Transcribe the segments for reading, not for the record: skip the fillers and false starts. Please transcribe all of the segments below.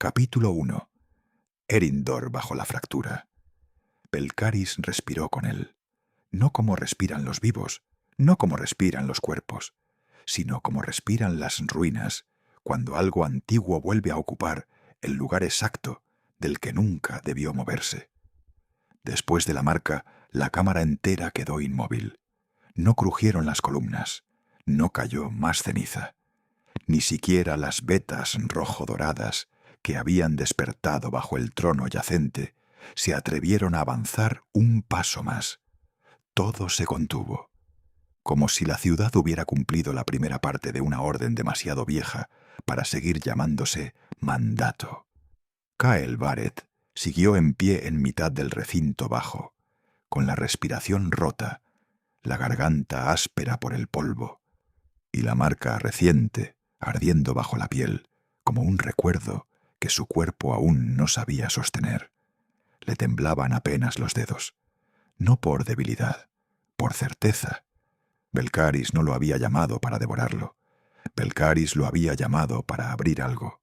Capítulo 1. Erindor bajo la fractura. Belcaris respiró con él, no como respiran los vivos, no como respiran los cuerpos, sino como respiran las ruinas cuando algo antiguo vuelve a ocupar el lugar exacto del que nunca debió moverse. Después de la marca, la cámara entera quedó inmóvil. No crujieron las columnas, no cayó más ceniza. Ni siquiera las vetas rojo-doradas que habían despertado bajo el trono yacente se atrevieron a avanzar un paso más. Todo se contuvo, como si la ciudad hubiera cumplido la primera parte de una orden demasiado vieja para seguir llamándose mandato. Cael Baret siguió en pie en mitad del recinto bajo, con la respiración rota, la garganta áspera por el polvo, y la marca reciente ardiendo bajo la piel, como un recuerdo que su cuerpo aún no sabía sostener. Le temblaban apenas los dedos, no por debilidad, por certeza. Belcaris no lo había llamado para devorarlo. Belcaris lo había llamado para abrir algo.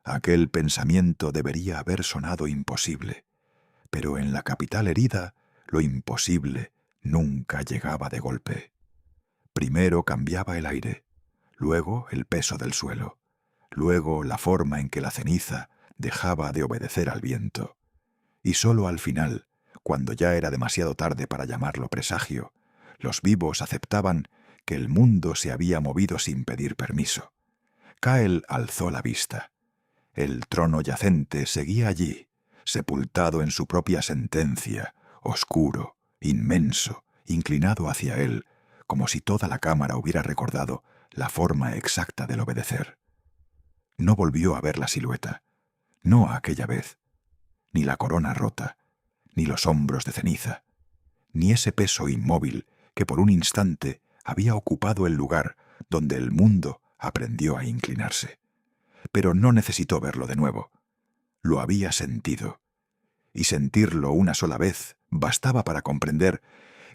Aquel pensamiento debería haber sonado imposible, pero en la capital herida, lo imposible nunca llegaba de golpe. Primero cambiaba el aire, luego el peso del suelo, luego la forma en que la ceniza dejaba de obedecer al viento. Y sólo al final, cuando ya era demasiado tarde para llamarlo presagio, los vivos aceptaban que el mundo se había movido sin pedir permiso. Cael alzó la vista. El trono yacente seguía allí, sepultado en su propia sentencia, oscuro, inmenso, inclinado hacia él, como si toda la cámara hubiera recordado la forma exacta del obedecer. No volvió a ver la silueta, no aquella vez, ni la corona rota, ni los hombros de ceniza, ni ese peso inmóvil que por un instante había ocupado el lugar donde el mundo aprendió a inclinarse. Pero no necesitó verlo de nuevo. Lo había sentido, y sentirlo una sola vez bastaba para comprender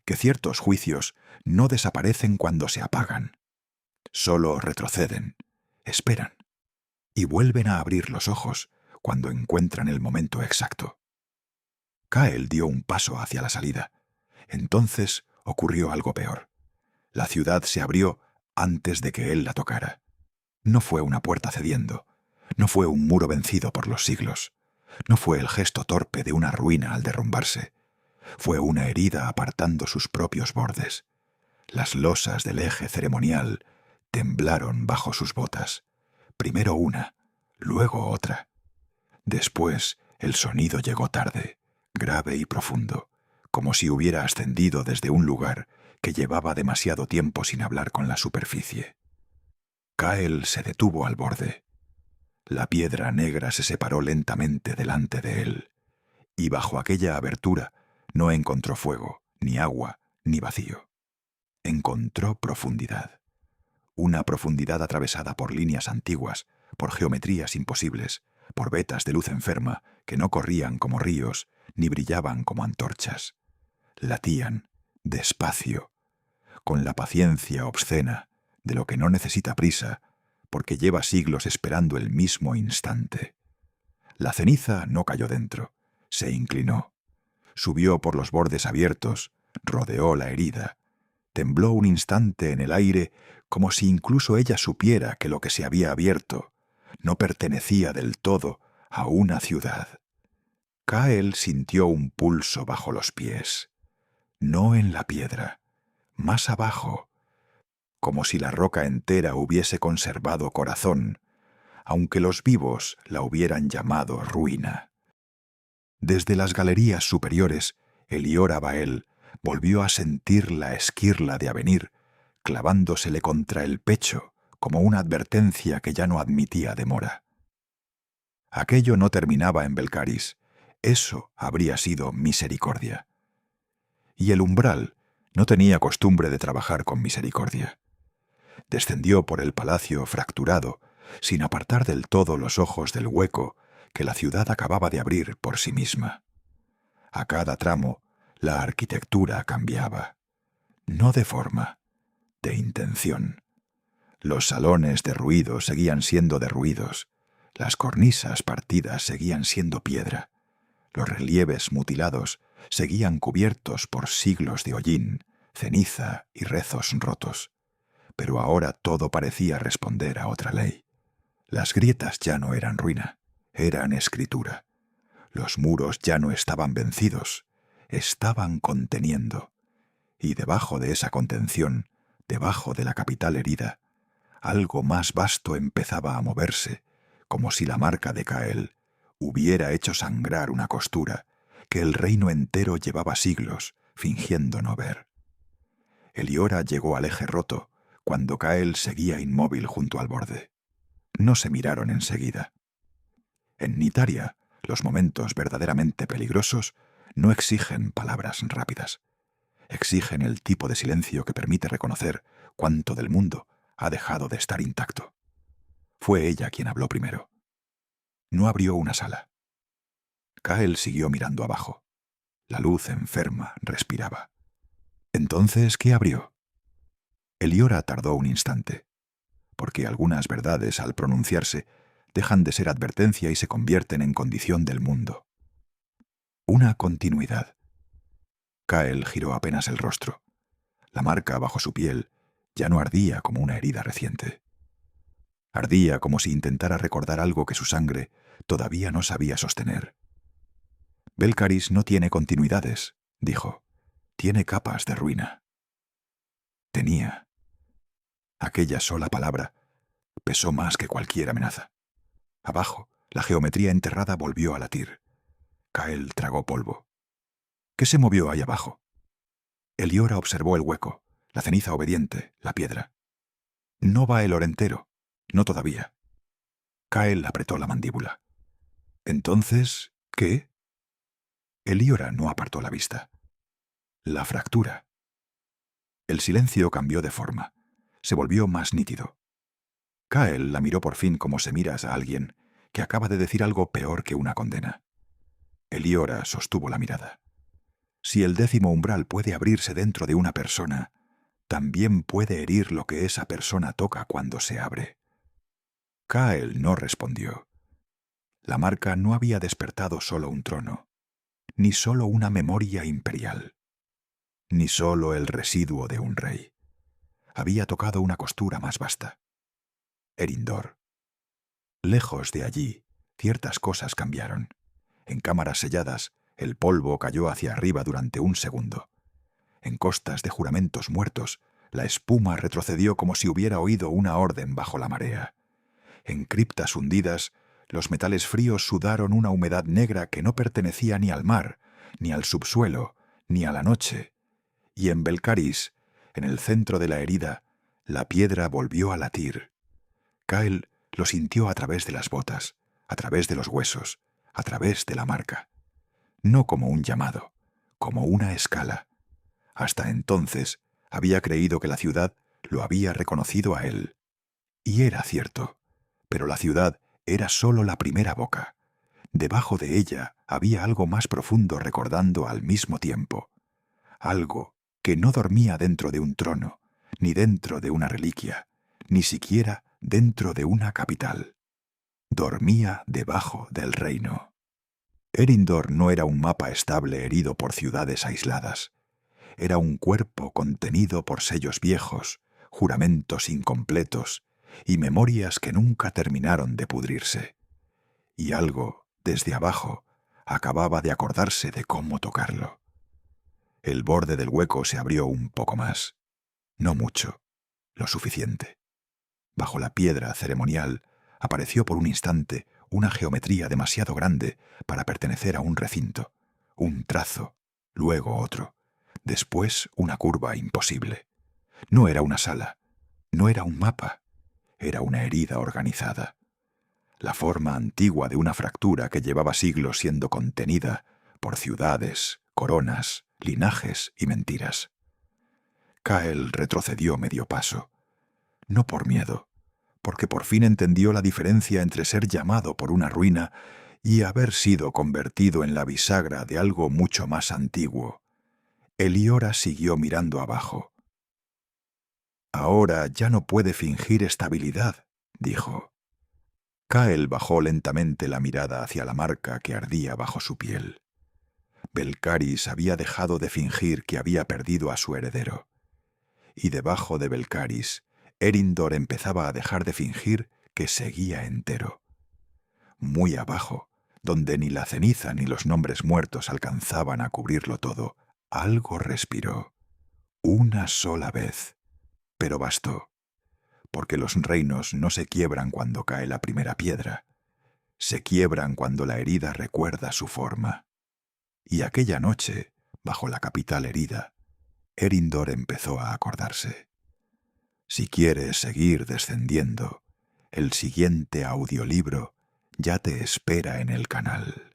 que ciertos juicios no desaparecen cuando se apagan. Solo retroceden, esperan, y vuelven a abrir los ojos cuando encuentran el momento exacto. Cael dio un paso hacia la salida. Entonces ocurrió algo peor. La ciudad se abrió antes de que él la tocara. No fue una puerta cediendo, no fue un muro vencido por los siglos, no fue el gesto torpe de una ruina al derrumbarse. Fue una herida apartando sus propios bordes. Las losas del eje ceremonial temblaron bajo sus botas. Primero una, luego otra. Después el sonido llegó tarde, grave y profundo, como si hubiera ascendido desde un lugar que llevaba demasiado tiempo sin hablar con la superficie. Cael se detuvo al borde. La piedra negra se separó lentamente delante de él, y bajo aquella abertura no encontró fuego, ni agua, ni vacío. Encontró profundidad. Una profundidad atravesada por líneas antiguas, por geometrías imposibles, por vetas de luz enferma que no corrían como ríos ni brillaban como antorchas. Latían, despacio, con la paciencia obscena de lo que no necesita prisa, porque lleva siglos esperando el mismo instante. La ceniza no cayó dentro, se inclinó, subió por los bordes abiertos, rodeó la herida, tembló un instante en el aire como si incluso ella supiera que lo que se había abierto no pertenecía del todo a una ciudad. Cael sintió un pulso bajo los pies, no en la piedra, más abajo, como si la roca entera hubiese conservado corazón, aunque los vivos la hubieran llamado ruina. Desde las galerías superiores, Elior Abael volvió a sentir la esquirla de Avenir, clavándosele contra el pecho como una advertencia que ya no admitía demora. Aquello no terminaba en Belcaris, eso habría sido misericordia. Y el umbral no tenía costumbre de trabajar con misericordia. Descendió por el palacio fracturado, sin apartar del todo los ojos del hueco que la ciudad acababa de abrir por sí misma. A cada tramo, la arquitectura cambiaba, no de forma, de intención. Los salones derruidos seguían siendo derruidos, Las cornisas partidas seguían siendo piedra. Los relieves mutilados seguían cubiertos por siglos de hollín, ceniza y rezos rotos. Pero ahora todo parecía responder a otra ley. Las grietas ya no eran ruina, eran escritura. Los muros ya no estaban vencidos, estaban conteniendo. Y debajo de esa contención, debajo de la capital herida, algo más vasto empezaba a moverse, como si la marca de Cael hubiera hecho sangrar una costura que el reino entero llevaba siglos fingiendo no ver. Eliora llegó al eje roto cuando Cael seguía inmóvil junto al borde. No se miraron enseguida. En Nitaria, los momentos verdaderamente peligrosos no exigen palabras rápidas. Exigen el tipo de silencio que permite reconocer cuánto del mundo ha dejado de estar intacto. Fue ella quien habló primero. No abrió una sala. Cael siguió mirando abajo. La luz enferma respiraba. Entonces, ¿qué abrió? Eliora tardó un instante, porque algunas verdades, al pronunciarse, dejan de ser advertencia y se convierten en condición del mundo. Una continuidad. Cael giró apenas el rostro. La marca bajo su piel ya no ardía como una herida reciente. Ardía como si intentara recordar algo que su sangre todavía no sabía sostener. Belcaris no tiene continuidades, dijo. Tiene capas de ruina. Tenía. Aquella sola palabra pesó más que cualquier amenaza. Abajo, la geometría enterrada volvió a latir. Cael tragó polvo. ¿Qué se movió ahí abajo? Eliora observó el hueco, la ceniza obediente, la piedra. No va el oro entero, no todavía. Cael apretó la mandíbula. Entonces, ¿qué? Eliora no apartó la vista. La fractura. El silencio cambió de forma. Se volvió más nítido. Cael la miró por fin como se miras a alguien que acaba de decir algo peor que una condena. Eliora sostuvo la mirada. Si el 10º umbral puede abrirse dentro de una persona, también puede herir lo que esa persona toca cuando se abre. Cael no respondió. La marca no había despertado solo un trono, ni solo una memoria imperial, ni solo el residuo de un rey. Había tocado una costura más vasta. Erindor. Lejos de allí, ciertas cosas cambiaron. En cámaras selladas, el polvo cayó hacia arriba durante un segundo. En costas de juramentos muertos, la espuma retrocedió como si hubiera oído una orden bajo la marea. En criptas hundidas, los metales fríos sudaron una humedad negra que no pertenecía ni al mar, ni al subsuelo, ni a la noche. Y en Belcaris, en el centro de la herida, la piedra volvió a latir. Cael lo sintió a través de las botas, a través de los huesos, a través de la marca. No como un llamado, como una escala. Hasta entonces había creído que la ciudad lo había reconocido a él. Y era cierto, pero la ciudad era solo la primera boca. Debajo de ella había algo más profundo recordando al mismo tiempo. Algo que no dormía dentro de un trono, ni dentro de una reliquia, ni siquiera dentro de una capital. Dormía debajo del reino. Erindor no era un mapa estable herido por ciudades aisladas. Era un cuerpo contenido por sellos viejos, juramentos incompletos y memorias que nunca terminaron de pudrirse. Y algo, desde abajo, acababa de acordarse de cómo tocarlo. El borde del hueco se abrió un poco más. No mucho, lo suficiente. Bajo la piedra ceremonial apareció por un instante una geometría demasiado grande para pertenecer a un recinto, un trazo, luego otro, después una curva imposible. No era una sala, no era un mapa, era una herida organizada. La forma antigua de una fractura que llevaba siglos siendo contenida por ciudades, coronas, linajes y mentiras. Cael retrocedió medio paso, no por miedo, porque por fin entendió la diferencia entre ser llamado por una ruina y haber sido convertido en la bisagra de algo mucho más antiguo. Eliora siguió mirando abajo. Ahora ya no puede fingir estabilidad, dijo. Kael bajó lentamente la mirada hacia la marca que ardía bajo su piel. Belcaris había dejado de fingir que había perdido a su heredero. Y debajo de Belcaris, Erindor empezaba a dejar de fingir que seguía entero. Muy abajo, donde ni la ceniza ni los nombres muertos alcanzaban a cubrirlo todo, algo respiró. Una sola vez. Pero bastó, porque los reinos no se quiebran cuando cae la primera piedra. Se quiebran cuando la herida recuerda su forma. Y aquella noche, bajo la capital herida, Erindor empezó a acordarse. Si quieres seguir descendiendo, el siguiente audiolibro ya te espera en el canal.